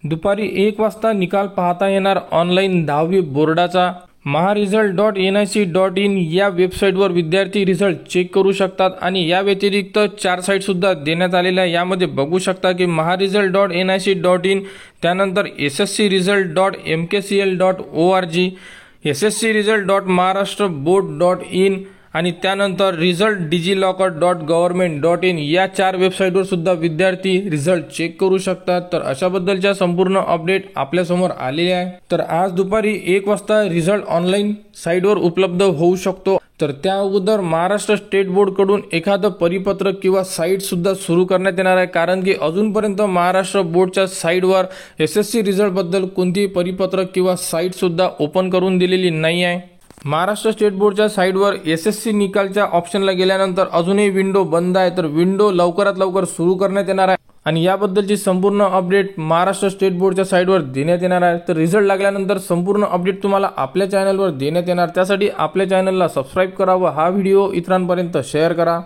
दुपारी 1 वाजता निकाल पाहता येणार ऑनलाईन 10वी बोर्डाचा। maharesult.nic.in या वेबसाईटवर विद्यार्थी रिझल्ट चेक करू शकतात आणि या व्यतिरिक्त 4 साईट सुद्धा देण्यात आलेल्या यामध्ये बघू शकता की maharesult.nic.in, त्यानंतर sscresult.mkcl.org, sscresult.maharashtraboard.in आणि त्यानंतर रिझल्ट digillocker.government.in या 4 वेबसाईटवर सुद्धा विद्यार्थी रिझल्ट चेक करू शकतात। तर अशाबद्दलच्या संपूर्ण अपडेट आपल्या समोर आलेले आहे। तर आज दुपारी 1 वाजता रिझल्ट ऑनलाईन साईटवर उपलब्ध होऊ शकतो। तर त्या अगोदर महाराष्ट्र स्टेट बोर्ड कडून एखादं परिपत्रक किंवा साईट सुद्धा सुरू करण्यात येणार आहे, कारण की अजूनपर्यंत महाराष्ट्र बोर्डच्या साईटवर SSC रिझल्ट बद्दल कोणतीही परिपत्रक किंवा साईट सुद्धा ओपन करून दिलेली नाही आहे। महाराष्ट्र स्टेट बोर्डच्या साईटवर SSC निकालच्या ऑप्शनला गेल्यानंतर अजूनही विंडो बंद आहे, तर विंडो लवकरात लवकर सुरू करण्यात येणार आहे आणि याबद्दलची संपूर्ण अपडेट महाराष्ट्र स्टेट बोर्डच्या साईटवर देण्यात येणार आहे। तर रिझल्ट लागल्यानंतर संपूर्ण अपडेट तुम्हाला आपल्या चॅनलवर देण्यात येणार। त्यासाठी आपल्या चॅनलला सबस्क्राईब करा व हा व्हिडिओ इतरांपर्यंत शेअर करा।